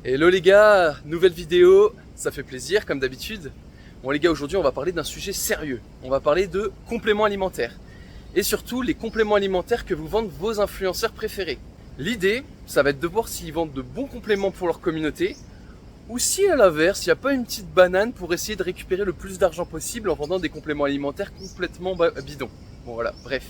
Hello les gars, nouvelle vidéo, ça fait plaisir comme d'habitude. Bon les gars, aujourd'hui on va parler d'un sujet sérieux. On va parler de compléments alimentaires. Et surtout les compléments alimentaires que vous vendent vos influenceurs préférés. L'idée, ça va être de voir s'ils vendent de bons compléments pour leur communauté ou si à l'inverse, il n'y a pas une petite banane pour essayer de récupérer le plus d'argent possible en vendant des compléments alimentaires complètement bidons. Bon voilà, bref.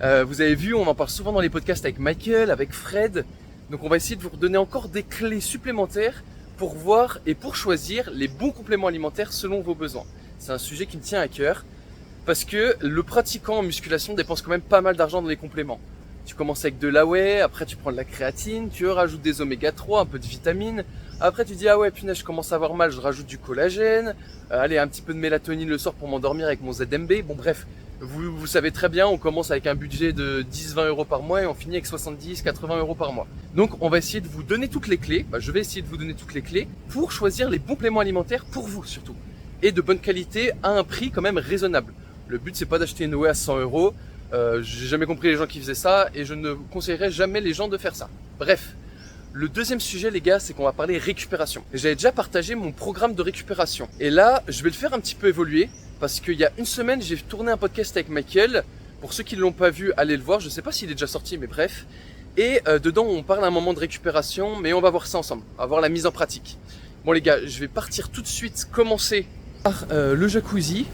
Vous avez vu, on en parle souvent dans les podcasts avec Michael, avec Fred. Donc on va essayer de vous redonner encore des clés supplémentaires pour voir et pour choisir les bons compléments alimentaires selon vos besoins. C'est un sujet qui me tient à cœur parce que le pratiquant en musculation dépense quand même pas mal d'argent dans les compléments. Tu commences avec de l'AOE, après tu prends de la créatine, tu rajoutes des oméga 3, un peu de vitamines. Après tu dis ah ouais punaise je commence à avoir mal, je rajoute du collagène, allez un petit peu de mélatonine le soir pour m'endormir avec mon ZMB. Bon bref, vous savez très bien, on commence avec un budget de 10-20 euros par mois et on finit avec 70-80 euros par mois. Donc on va essayer de vous donner toutes les clés, je vais essayer de vous donner toutes les clés pour choisir les bons compléments alimentaires pour vous surtout. Et de bonne qualité à un prix quand même raisonnable. Le but c'est pas d'acheter une whey à 100 euros, j'ai jamais compris les gens qui faisaient ça et je ne conseillerais jamais les gens de faire ça. Bref. Le deuxième sujet les gars, c'est qu'on va parler récupération. J'avais déjà partagé mon programme de récupération. Et là, je vais le faire un petit peu évoluer. Parce qu'il y a une semaine, j'ai tourné un podcast avec Michael. Pour ceux qui ne l'ont pas vu, allez le voir. Je ne sais pas s'il est déjà sorti, mais bref. Et dedans, on parle à un moment de récupération, mais on va voir ça ensemble. On va voir la mise en pratique. Bon les gars, je vais partir tout de suite, commencer par le jacuzzi.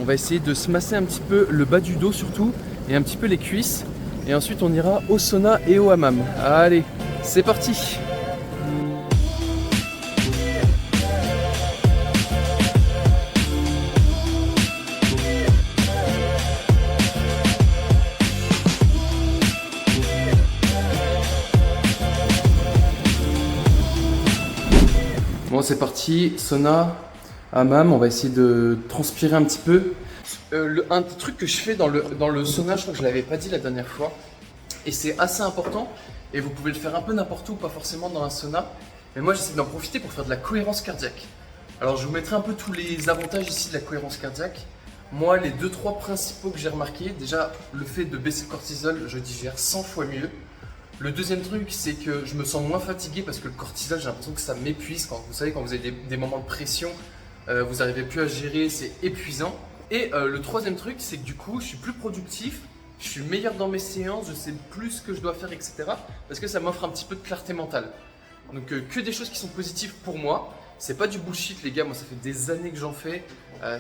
On va essayer de se masser un petit peu le bas du dos surtout, et un petit peu les cuisses. Et ensuite, on ira au sauna et au hammam. Allez, c'est parti! Bon, c'est parti, sauna, hammam, on va essayer de transpirer un petit peu. Un truc que je fais dans le sauna, je crois que je l'avais pas dit la dernière fois, et c'est assez important, et vous pouvez le faire un peu n'importe où, pas forcément dans un sauna, mais moi j'essaie d'en profiter pour faire de la cohérence cardiaque. Alors je vous mettrai un peu tous les avantages ici de la cohérence cardiaque. Moi, les 2-3 principaux que j'ai remarqués, déjà le fait de baisser le cortisol, je digère 100 fois mieux. Le deuxième truc, c'est que je me sens moins fatigué parce que le cortisol, j'ai l'impression que ça m'épuise. Quand vous savez, quand vous avez des moments de pression, vous n'arrivez plus à gérer, c'est épuisant. Et le troisième truc, c'est que du coup, je suis plus productif, je suis meilleur dans mes séances, je sais plus ce que je dois faire, etc. Parce que ça m'offre un petit peu de clarté mentale. Donc que des choses qui sont positives pour moi. C'est pas du bullshit les gars, moi ça fait des années que j'en fais.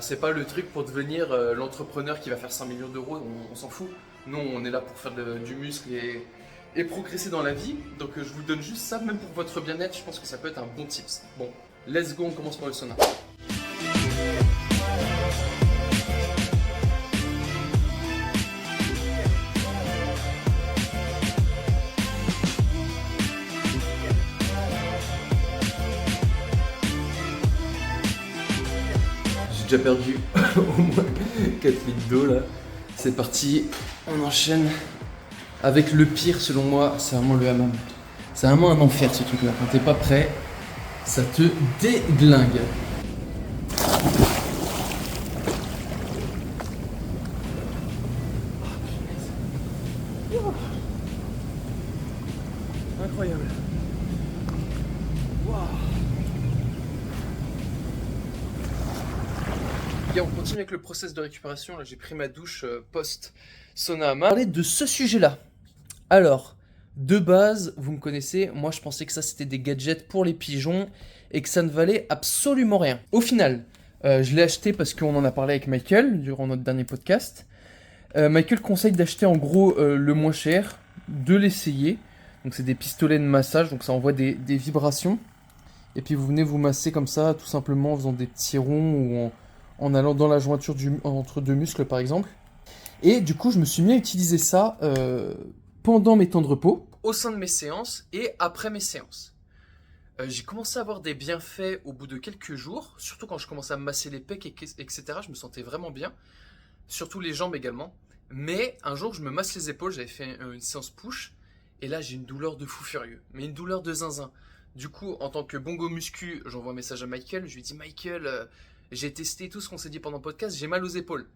C'est pas le truc pour devenir l'entrepreneur qui va faire 5 millions d'euros, on s'en fout. Nous on est là pour faire du muscle et progresser dans la vie. Donc je vous donne juste ça, même pour votre bien-être, je pense que ça peut être un bon tips. Bon, let's go, on commence par le sauna. J'ai déjà perdu au moins 4 litres d'eau là. C'est parti, on enchaîne avec le pire selon moi, c'est vraiment le hammam. C'est vraiment un enfer ce truc là. Quand t'es pas prêt, ça te déglingue. Incroyable. Wow. On continue avec le process de récupération. Là, j'ai pris ma douche post-sauna hammam. Parler de ce sujet-là. Alors, de base, vous me connaissez, moi je pensais que ça c'était des gadgets pour les pigeons et que ça ne valait absolument rien. Au final, je l'ai acheté parce qu'on en a parlé avec Michael durant notre dernier podcast. Michael conseille d'acheter en gros le moins cher, de l'essayer. Donc c'est des pistolets de massage, donc ça envoie des vibrations. Et puis vous venez vous masser comme ça, tout simplement en faisant des petits ronds ou en allant dans la jointure entre deux muscles par exemple. Et du coup je me suis mis à utiliser ça pendant mes temps de repos, au sein de mes séances et après mes séances. J'ai commencé à avoir des bienfaits au bout de quelques jours, surtout quand je commençais à me masser les pecs, etc. Je me sentais vraiment bien, surtout les jambes également. Mais un jour je me masse les épaules, j'avais fait une séance push, et là j'ai une douleur de fou furieux, mais une douleur de zinzin. Du coup, en tant que bongo muscu, j'envoie un message à Michael, je lui dis Michael, j'ai testé tout ce qu'on s'est dit pendant le podcast, j'ai mal aux épaules.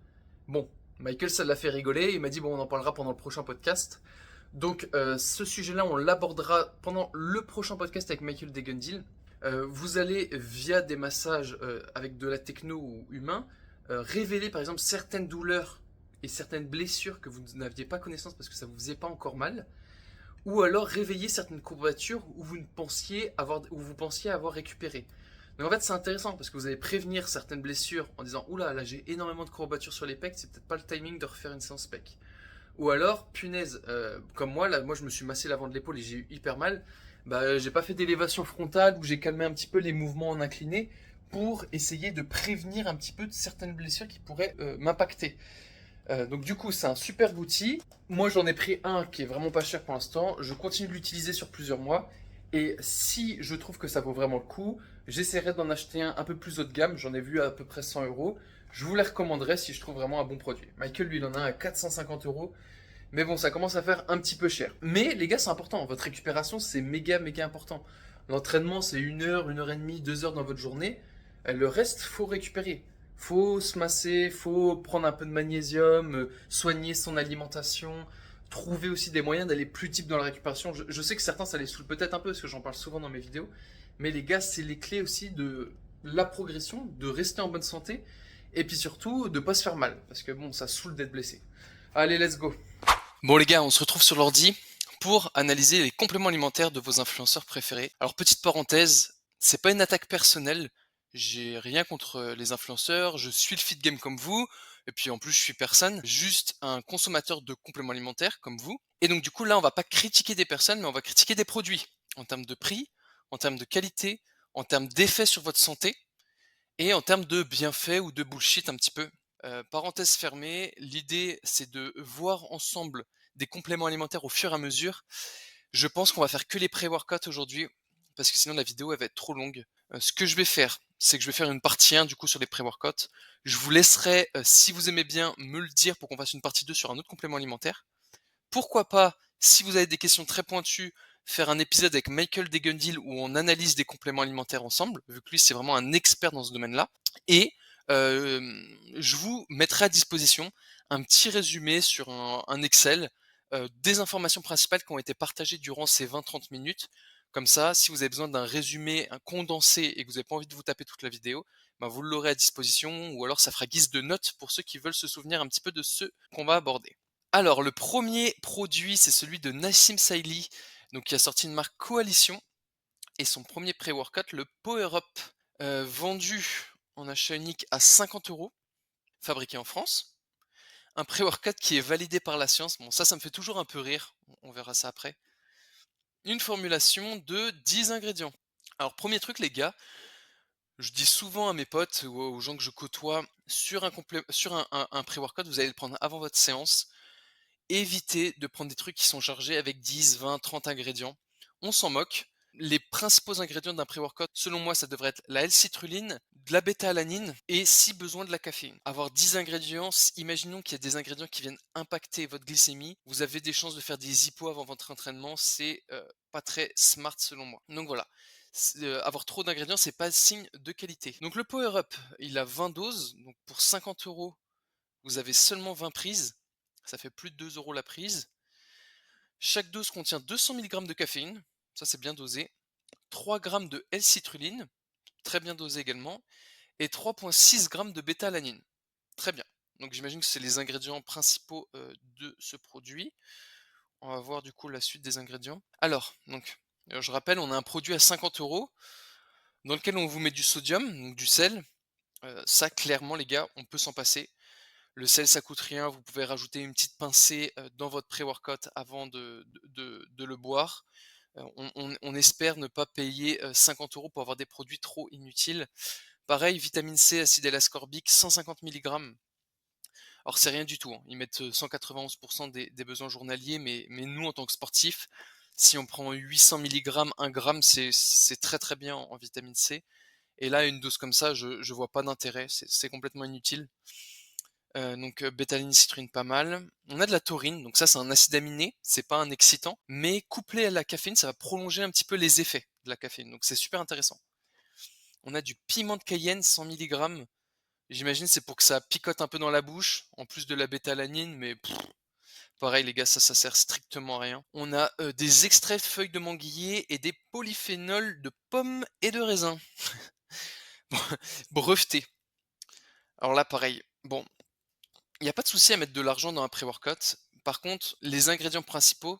Bon, Michael ça l'a fait rigoler, il m'a dit bon on en parlera pendant le prochain podcast. Donc ce sujet-là, on l'abordera pendant le prochain podcast avec Michael Degundil. Vous allez, via des massages avec de la techno ou humain, révéler par exemple certaines douleurs et certaines blessures que vous n'aviez pas connaissance parce que ça vous faisait pas encore mal, ou alors réveiller certaines courbatures où vous pensiez avoir récupéré. Donc en fait c'est intéressant parce que vous allez prévenir certaines blessures en disant oula là j'ai énormément de courbatures sur les pecs, c'est peut-être pas le timing de refaire une séance pec. Ou alors, punaise, comme moi, là, moi je me suis massé l'avant de l'épaule et j'ai eu hyper mal. Bah, j'ai pas fait d'élévation frontale où j'ai calmé un petit peu les mouvements en incliné pour essayer de prévenir un petit peu de certaines blessures qui pourraient m'impacter. Donc du coup, c'est un super outil. Moi, j'en ai pris un qui est vraiment pas cher pour l'instant. Je continue de l'utiliser sur plusieurs mois. Et si je trouve que ça vaut vraiment le coup, j'essaierai d'en acheter un peu plus haut de gamme. J'en ai vu à peu près 100 euros. Je vous les recommanderais si je trouve vraiment un bon produit. Michael, lui, il en a un à 450 euros. Mais bon, ça commence à faire un petit peu cher. Mais les gars, c'est important. Votre récupération, c'est méga, méga important. L'entraînement, c'est 1 heure et demie, 2 heures dans votre journée. Le reste, faut récupérer. Faut se masser, faut prendre un peu de magnésium, soigner son alimentation, trouver aussi des moyens d'aller plus deep dans la récupération. Je sais que certains, ça les saoule peut-être un peu, parce que j'en parle souvent dans mes vidéos. Mais les gars, c'est les clés aussi de la progression, de rester en bonne santé, et puis surtout, de pas se faire mal. Parce que bon, ça saoule d'être blessé. Allez, let's go. Bon les gars, on se retrouve sur l'ordi pour analyser les compléments alimentaires de vos influenceurs préférés. Alors petite parenthèse, c'est pas une attaque personnelle, j'ai rien contre les influenceurs, je suis le fit game comme vous, et puis en plus je suis personne, juste un consommateur de compléments alimentaires comme vous. Et donc du coup là on va pas critiquer des personnes, mais on va critiquer des produits, en termes de prix, en termes de qualité, en termes d'effet sur votre santé, et en termes de bienfaits ou de bullshit un petit peu. Parenthèse fermée, l'idée c'est de voir ensemble des compléments alimentaires au fur et à mesure. Je pense qu'on va faire que les pré-workouts aujourd'hui, parce que sinon la vidéo elle va être trop longue. Ce que je vais faire, c'est que je vais faire une partie 1 du coup sur les pré-workouts. Je vous laisserai, si vous aimez bien, me le dire pour qu'on fasse une partie 2 sur un autre complément alimentaire. Pourquoi pas, si vous avez des questions très pointues, faire un épisode avec Michael Degundil où on analyse des compléments alimentaires ensemble, vu que lui c'est vraiment un expert dans ce domaine-là. Et je vous mettrai à disposition un petit résumé sur un Excel des informations principales qui ont été partagées durant ces 20-30 minutes. Comme ça, si vous avez besoin d'un résumé, un condensé et que vous n'avez pas envie de vous taper toute la vidéo, ben vous l'aurez à disposition ou alors ça fera guise de notes pour ceux qui veulent se souvenir un petit peu de ce qu'on va aborder. Alors, le premier produit, c'est celui de Nassim Saïli, donc qui a sorti une marque Coalition, et son premier pré-workout, le Power Up, vendu en achat unique à 50 euros, fabriqué en France. Un pré-workout qui est validé par la science. Bon, ça me fait toujours un peu rire. On verra ça après. Une formulation de 10 ingrédients. Alors, premier truc, les gars, je dis souvent à mes potes ou aux gens que je côtoie, sur un pré-workout, vous allez le prendre avant votre séance. Évitez de prendre des trucs qui sont chargés avec 10, 20, 30 ingrédients. On s'en moque. Les principaux ingrédients d'un pré-workout, selon moi, ça devrait être la L-citrulline, de la bêta-alanine et si besoin de la caféine. Avoir 10 ingrédients, imaginons qu'il y a des ingrédients qui viennent impacter votre glycémie, vous avez des chances de faire des hypos avant votre entraînement, c'est pas très smart selon moi. Donc voilà. Avoir trop d'ingrédients, c'est pas signe de qualité. Donc le Power Up, il a 20 doses, donc pour 50 euros, vous avez seulement 20 prises. Ça fait plus de 2 euros la prise. Chaque dose contient 200 mg de caféine, ça c'est bien dosé, 3 g de L-citrulline, très bien dosé également, et 3,6 g de bêta-alanine. Très bien. Donc j'imagine que c'est les ingrédients principaux de ce produit. On va voir du coup la suite des ingrédients. Alors, je rappelle, on a un produit à 50 euros dans lequel on vous met du sodium, donc du sel. Ça, clairement, les gars, on peut s'en passer. Le sel, ça coûte rien. Vous pouvez rajouter une petite pincée dans votre pré-workout avant de le boire. On espère ne pas payer 50 euros pour avoir des produits trop inutiles. Pareil, vitamine C, acide L-ascorbique, 150 mg. Alors c'est rien du tout, hein. Ils mettent 191% des besoins journaliers, mais nous, en tant que sportifs, si on prend 800 mg, 1 gramme, c'est très très bien en vitamine C. Et là, une dose comme ça, je vois pas d'intérêt, c'est complètement inutile. Donc bétaline, citrulline, pas mal. On a de la taurine, donc ça c'est un acide aminé, c'est pas un excitant, mais couplé à la caféine, ça va prolonger un petit peu les effets de la caféine, donc c'est super intéressant. On a du piment de Cayenne, 100 mg. J'imagine c'est pour que ça picote un peu dans la bouche, en plus de la bétalanine, mais Pareil les gars, ça sert strictement à rien. On a, des extraits de feuilles de manguier et des polyphénols de pommes et de raisins. Brevetés. Alors là pareil, bon, il y a pas de souci à mettre de l'argent dans un pré-workout. Par contre, les ingrédients principaux,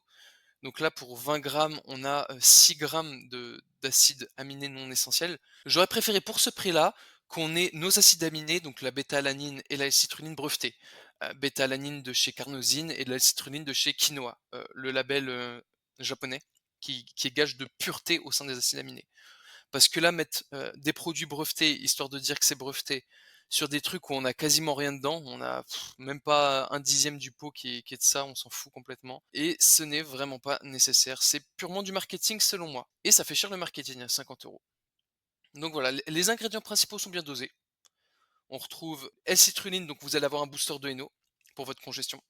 donc là pour 20 grammes, on a, 6 grammes de d'acides aminés non essentiels. J'aurais préféré pour ce prix-là, qu'on ait nos acides aminés, donc la bêta-alanine et la L-citrulline brevetées. Bêta-alanine de chez Carnosine et de la L-citrulline de chez Quinoa, le label, japonais qui est gage de pureté au sein des acides aminés. Parce que là, mettre, des produits brevetés, histoire de dire que c'est breveté, sur des trucs où on a quasiment rien dedans, on a même pas un dixième du pot qui est de ça, on s'en fout complètement et ce n'est vraiment pas nécessaire. C'est purement du marketing selon moi et ça fait cher le marketing à 50 €. Donc voilà, les ingrédients principaux sont bien dosés. On retrouve L-citrulline, donc vous allez avoir un booster de Héno pour votre congestion.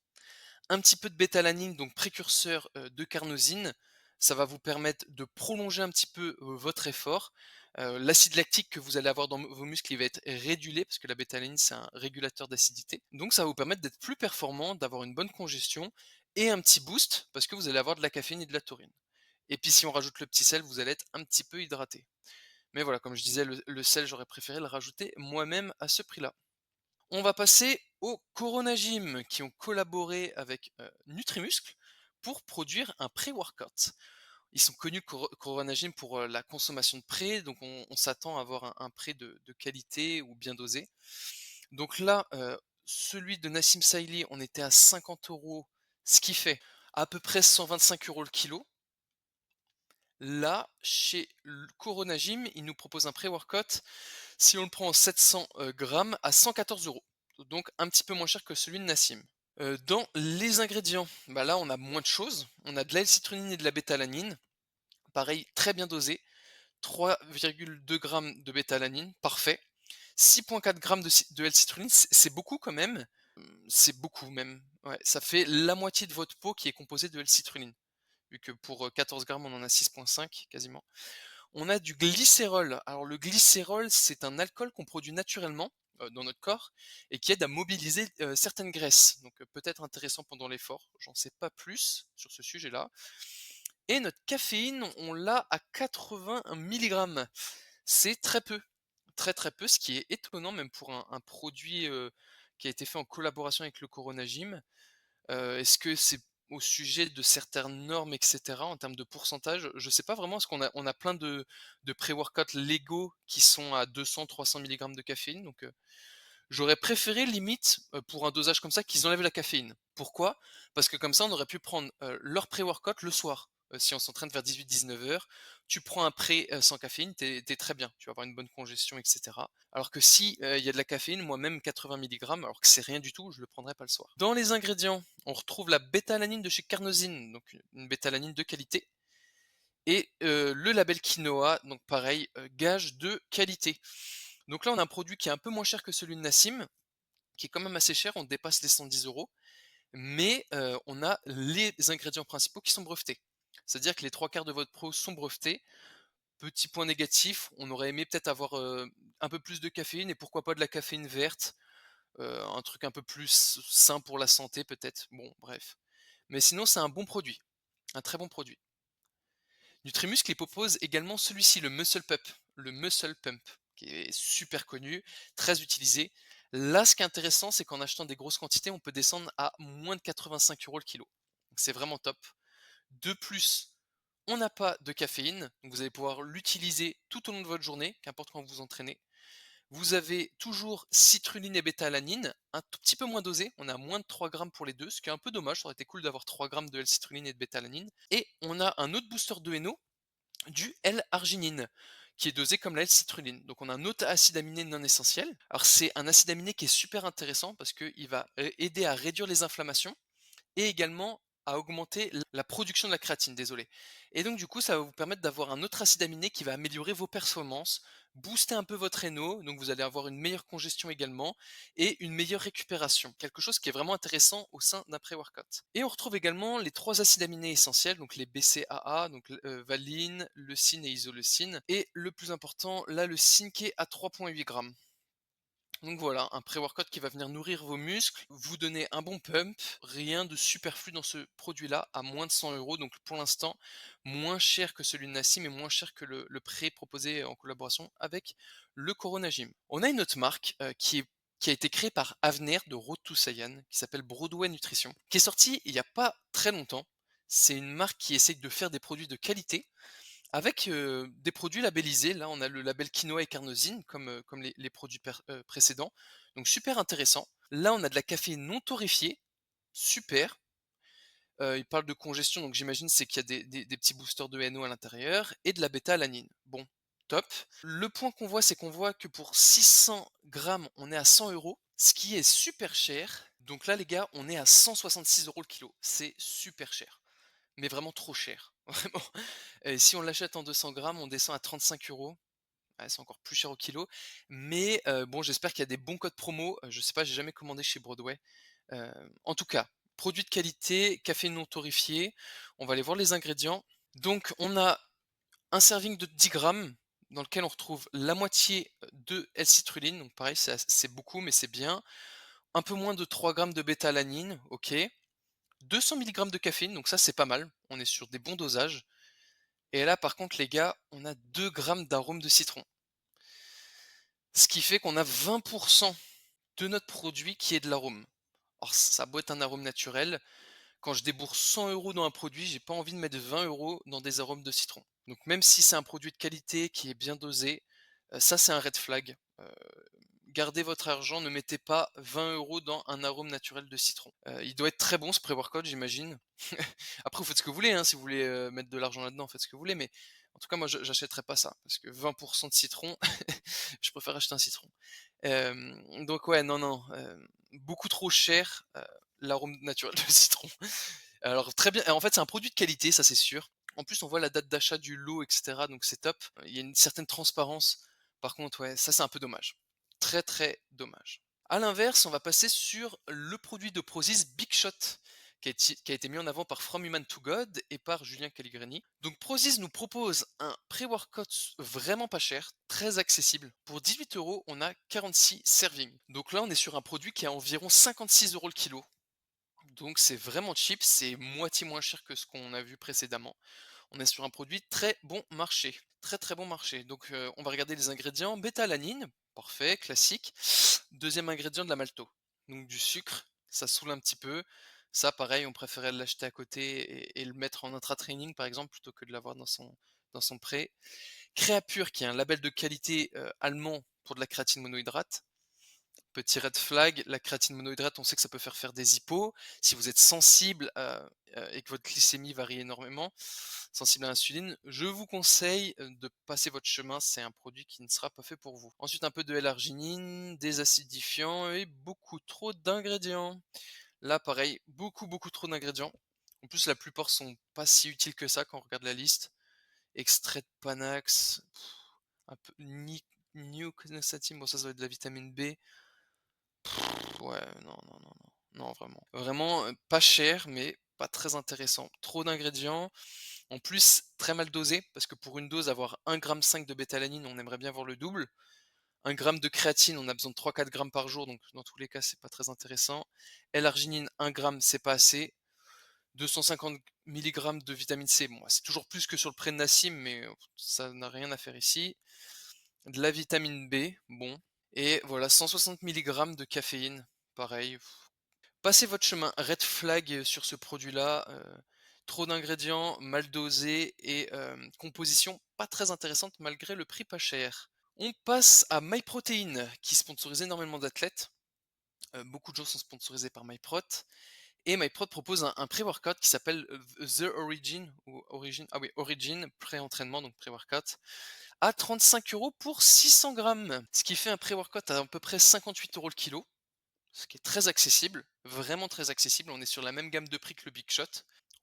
Un petit peu de bétalanine, donc précurseur, de carnosine. Ça va vous permettre de prolonger un petit peu, votre effort. L'acide lactique que vous allez avoir dans vos muscles, il va être régulé parce que la bétalanine, c'est un régulateur d'acidité. Donc ça va vous permettre d'être plus performant, d'avoir une bonne congestion et un petit boost parce que vous allez avoir de la caféine et de la taurine. Et puis si on rajoute le petit sel, vous allez être un petit peu hydraté. Mais voilà, comme je disais, le sel, j'aurais préféré le rajouter moi-même à ce prix-là. On va passer aux Corona Gym qui ont collaboré avec, Nutrimuscle pour produire un pré-workout. Ils sont connus Corona Gym pour, la consommation de pré, donc on s'attend à avoir un pré de qualité ou bien dosé. Donc là, celui de Nassim Saïli, on était à 50 €, ce qui fait à peu près 125 € le kilo. Là, chez Corona Gym, ils nous proposent un pré-workout, si on le prend en 700, grammes, à 114 €, donc un petit peu moins cher que celui de Nassim. Dans les ingrédients, bah, là, on a moins de choses. On a de la L-citrulline et de la bétalanine. Pareil, très bien dosé. 3,2 grammes de bétalanine, parfait. 6,4 grammes de L-citrulline, c'est beaucoup quand même. C'est beaucoup même. Ouais, ça fait la moitié de votre pot qui est composée de L-citrulline, vu que pour, 14 grammes, on en a 6,5 quasiment. On a du glycérol. Alors le glycérol, c'est un alcool qu'on produit naturellement, dans notre corps et qui aide à mobiliser, certaines graisses. Donc, peut-être intéressant pendant l'effort. J'en sais pas plus sur ce sujet-là. Et notre caféine, on l'a à 80 milligrammes. C'est très peu, très, très peu, ce qui est étonnant même pour un produit, qui a été fait en collaboration avec le Corona Gym. Est-ce que c'est au sujet de certaines normes et cetera, en termes de pourcentage? Je sais pas vraiment, parce qu'on a plein de pré-workouts légaux qui sont à 200-300 milligrammes de caféine, donc j'aurais préféré limite, pour un dosage comme ça, qu'ils enlèvent la caféine. Pourquoi? Parce que comme ça, on aurait pu prendre, leur pré-workout le soir. Si on s'entraîne vers 18-19 h, tu prends un pré, sans caféine, tu es très bien. Tu vas avoir une bonne congestion et cetera. Alors que si, il y a de la caféine, moi-même 80 milligrammes, alors que c'est rien du tout, je le prendrais pas le soir. Dans les ingrédients, on retrouve la bétalanine de chez Carnosine, donc une bétalanine de qualité et le label Quinoa, donc pareil, gage de qualité. Donc là, on a un produit qui est un peu moins cher que celui de Nassim, qui est quand même assez cher, on dépasse les 110 €, mais on a les ingrédients principaux qui sont brevetés. C'est-à-dire que les 3 quarts de votre pro sont brevetés. Petit point négatif, on aurait aimé peut-être avoir, un peu plus de caféine et pourquoi pas de la caféine verte, un truc un peu plus sain pour la santé peut-être. Bon, bref. Mais sinon, c'est un bon produit, un très bon produit. Nutrimuscle, il propose également celui-ci, le Muscle Pump, qui est super connu, très utilisé. Là, ce qui est intéressant, c'est qu'en achetant des grosses quantités, on peut descendre à moins de 85 € le kilo. Donc c'est vraiment top. De plus, on n'a pas de caféine, donc vous allez pouvoir l'utiliser tout au long de votre journée, qu'importe quand vous vous entraînez. Vous avez toujours citrulline et bétalanine, un tout petit peu moins dosé, on a moins de 3 grammes pour les deux, ce qui est un peu dommage, ça aurait été cool d'avoir 3 grammes de L-citrulline et de bétalanine. Et on a un autre booster de Héno, du L-arginine, qui est dosé comme la L-citrulline. Donc on a un autre acide aminé non essentiel. Alors c'est un acide aminé qui est super intéressant parce qu'il va aider à réduire les inflammations et également à augmenter la production de la créatine, désolé. Et donc du coup, ça va vous permettre d'avoir un autre acide aminé qui va améliorer vos performances, booster un peu votre réno, donc vous allez avoir une meilleure congestion également et une meilleure récupération. Quelque chose qui est vraiment intéressant au sein d'un pré-workout. Et on retrouve également les 3 acides aminés essentiels, donc les BCAA, donc valine, leucine et isoleucine. Et le plus important, là, le leucine qui est à 3,8 grammes. Donc voilà, un pré-workout qui va venir nourrir vos muscles, vous donner un bon pump, rien de superflu dans ce produit-là, à moins de 100 €, donc pour l'instant, moins cher que celui de Nassim et moins cher que le pré proposé en collaboration avec le Corona Gym. On a une autre marque qui a été créée par Avenir de Road to Saiyan, qui s'appelle Broadway Nutrition, qui est sortie il n'y a pas très longtemps. C'est une marque qui essaye de faire des produits de qualité avec, des produits labellisés. Là, on a le label quinoa et carnosine comme les produits précédents, donc super intéressant. Là, on a de la caféine non torréfiée, super. Il parle de congestion, donc j'imagine c'est qu'il y a des petits boosters de NO à l'intérieur et de la bêta-alanine. Bon, top. Le point qu'on voit, c'est qu'on voit que pour 600 grammes, on est à 100 €, ce qui est super cher. Donc là, les gars, on est à 166 € le kilo. C'est super cher, mais vraiment trop cher, vraiment. Et si on l'achète en 200 grammes, on descend à 35 €. Ouais, c'est encore plus cher au kilo, mais bon, j'espère qu'il y a des bons codes promo. Je sais pas, j'ai jamais commandé chez Broadway. En tout cas, produit de qualité, café non torréfié. On va aller voir les ingrédients. Donc on a un serving de 10 grammes dans lequel on retrouve la moitié de L-citrulline, donc pareil, c'est beaucoup, mais c'est bien. Un peu moins de 3 grammes de bêta-alanine, OK. 200 milligrammes de caféine, donc ça c'est pas mal. On est sur des bons dosages. Et là, par contre, les gars, on a 2 grammes d'arôme de citron. Ce qui fait qu'on a 20% de notre produit qui est de l'arôme. Alors ça a beau être un arôme naturel, quand je débourse 100 € dans un produit, j'ai pas envie de mettre 20 € dans des arômes de citron. Donc même si c'est un produit de qualité qui est bien dosé, ça c'est un red flag. Gardez votre argent, ne mettez pas 20 € dans un arôme naturel de citron. Il doit être très bon ce pré-workout, j'imagine. Après vous faites ce que vous voulez, hein, si vous voulez, mettre de l'argent là-dedans, faites ce que vous voulez, mais en tout cas moi j'achèterais pas ça, parce que 20% de citron, je préfère acheter un citron. Donc ouais, non, non, beaucoup trop cher, l'arôme naturel de citron. Alors très bien, en fait, c'est un produit de qualité, ça c'est sûr. En plus, on voit la date d'achat du lot et cetera, donc c'est top. Il y a une certaine transparence. Par contre, ouais, ça c'est un peu dommage. Très, très dommage. À l'inverse, on va passer sur le produit de Prozis Big Shot, qui a été mis en avant par From Human to God et par Julien Calligrani. Donc Prozis nous propose un pré-workout vraiment pas cher, très accessible. Pour 18 €, on a 46 servings. Donc là, on est sur un produit qui a environ 56 € le kilo. Donc c'est vraiment cheap, c'est moitié moins cher que ce qu'on a vu précédemment. On est sur un produit très bon marché, très, très bon marché. Donc on va regarder les ingrédients. Bêta-alanine, parfait, classique. Deuxième ingrédient, de la malto, donc du sucre, ça saoule un petit peu. Ça pareil, on préférait l'acheter à côté et le mettre en intra-training par exemple, plutôt que de l'avoir dans son pré. Créapure qui est un label de qualité, allemand pour de la créatine monohydrate. Petit red flag, la créatine monohydrate, on sait que ça peut faire des hippos. Si vous êtes sensible, et que votre glycémie varie énormément, sensible à l'insuline, je vous conseille, de passer votre chemin, c'est un produit qui ne sera pas fait pour vous. Ensuite, un peu de L-arginine, des acidifiants et beaucoup trop d'ingrédients. Là, pareil, beaucoup, beaucoup trop d'ingrédients. En plus, la plupart sont pas si utiles que ça quand on regarde la liste. Extrait de Panax, un peu niacinastatine, bon ça doit être de la vitamine B. Ouais, non, non, non, non, non, vraiment. Vraiment, pas cher, mais pas très intéressant. Trop d'ingrédients. En plus, très mal dosé, parce que pour une dose, avoir 1,5 g de bétalanine, on aimerait bien avoir le double. 1 g de créatine, on a besoin de 3-4 grammes par jour, donc dans tous les cas, c'est pas très intéressant. L-arginine, 1 gramme, c'est pas assez. 250 milligrammes de vitamine C, bon, c'est toujours plus que sur le pré de Nassim, mais ça n'a rien à faire ici. De la vitamine B, bon. Et voilà, 160 milligrammes de caféine, pareil. Passez votre chemin, red flag sur ce produit-là, trop d'ingrédients, mal dosés et composition pas très intéressante malgré le prix pas cher. On passe à MyProtein qui sponsorise énormément d'athlètes. Beaucoup de gens sont sponsorisés par MyProt et MyProt propose un pré-workout qui s'appelle, The Origin ou Origin, ah oui, Origin pré-entraînement, donc pré-workout, à 35 € pour 600 grammes. Ce qui fait un pré-workout à peu près 58 € le kilo, ce qui est très accessible, vraiment très accessible. On est sur la même gamme de prix que le Big Shot.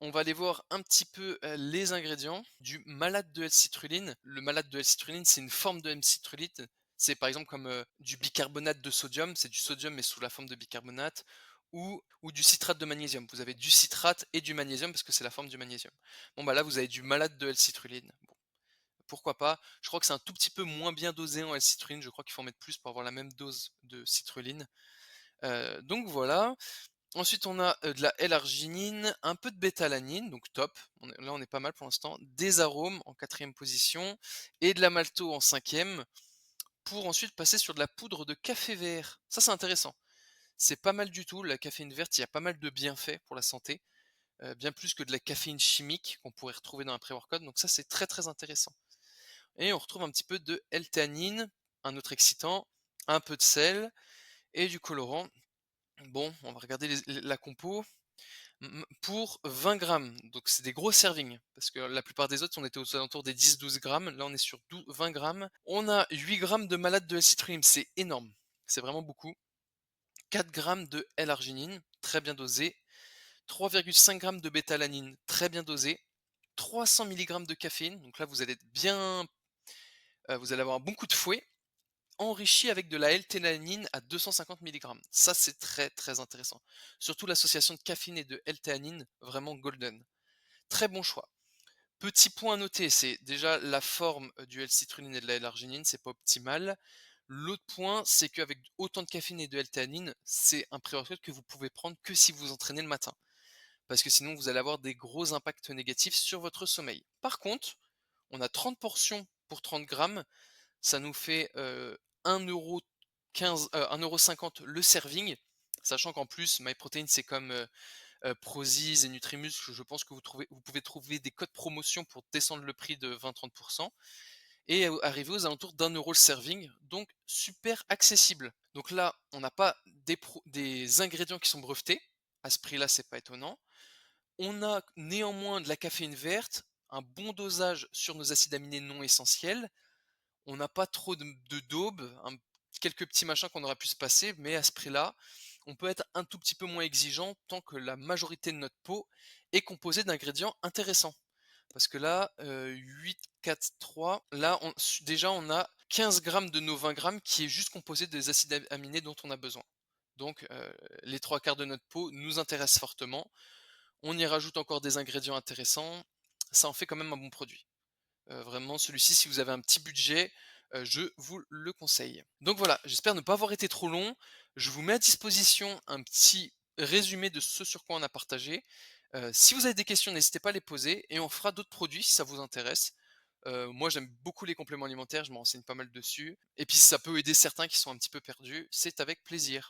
On va aller voir un petit peu les ingrédients du malate de L-citrulline. Le malate de L-citrulline, c'est une forme de L-citrulline. C'est par exemple comme du bicarbonate de sodium, c'est du sodium mais sous la forme de bicarbonate, ou du citrate de magnésium. Vous avez du citrate et du magnésium parce que c'est la forme du magnésium. Bon bah là vous avez du malate de L-citrulline. Bon, pourquoi pas. Je crois que c'est un tout petit peu moins bien dosé en L-citrulline, je crois qu'il faut en mettre plus pour avoir la même dose de citrulline. Donc voilà. Ensuite, on a, de la L-arginine, un peu de bétalanine, donc top. On est pas mal pour l'instant. Des arômes en quatrième position et de la malto en cinquième, pour ensuite passer sur de la poudre de café vert. Ça, c'est intéressant. C'est pas mal du tout, la caféine verte, il y a pas mal de bienfaits pour la santé, bien plus que de la caféine chimique qu'on pourrait retrouver dans un pré-workout, donc ça, c'est très, très intéressant. Et on retrouve un petit peu de L-théanine, un autre excitant, un peu de sel et du colorant. Bon, on va regarder la compo. Pour 20 grammes, donc c'est des gros servings, parce que la plupart des autres, on était aux alentours des 10-12 grammes. Là, on est sur 20 grammes. On a 8 grammes de malate de L-citrulline, c'est énorme. C'est vraiment beaucoup. 4 grammes de L-arginine, très bien dosé. 3,5 grammes de bétalanine, très bien dosé. 300 milligrammes de caféine, donc là, vous allez être bien, vous allez avoir un bon coup de fouet, enrichi avec de la L-théanine à 250 milligrammes. Ça, c'est très, très intéressant. Surtout l'association de caféine et de L-théanine, vraiment golden. Très bon choix. Petit point à noter, c'est déjà la forme du L-citrulline et de la L-arginine, c'est pas optimal. L'autre point, c'est qu'avec autant de caféine et de L-théanine, c'est un pré-workout que vous pouvez prendre que si vous entraînez le matin. Parce que sinon, vous allez avoir des gros impacts négatifs sur votre sommeil. Par contre, on a 30 portions pour 30 grammes, ça nous fait 1,15 1,50 € le serving, sachant qu'en plus, MyProtein, c'est comme Prozis et Nutrimus, je pense que vous pouvez trouver des codes promotion pour descendre le prix de 20-30% et arriver aux alentours d'1 € le serving, donc super accessible. Donc là, on n'a pas des ingrédients qui sont brevetés, à ce prix-là, c'est pas étonnant. On a néanmoins de la caféine verte, un bon dosage sur nos acides aminés non essentiels. On n'a pas trop de daubes, quelques petits machins qu'on aurait pu se passer, mais à ce prix-là, on peut être un tout petit peu moins exigeant tant que la majorité de notre pot est composée d'ingrédients intéressants. Parce que là, 8, 4, 3, là, déjà, on a 15 grammes de nos 20 grammes qui est juste composé des acides aminés dont on a besoin. Donc, les trois quarts de notre pot nous intéressent fortement. On y rajoute encore des ingrédients intéressants. Ça en fait quand même un bon produit. Vraiment celui-ci, si vous avez un petit budget, je vous le conseille. Donc voilà, j'espère ne pas avoir été trop long. Je vous mets à disposition un petit résumé de ce sur quoi on a partagé. Si vous avez des questions, n'hésitez pas à les poser et on fera d'autres produits si ça vous intéresse. Moi j'aime beaucoup les compléments alimentaires, je me renseigne pas mal dessus et puis si ça peut aider certains qui sont un petit peu perdus, c'est avec plaisir.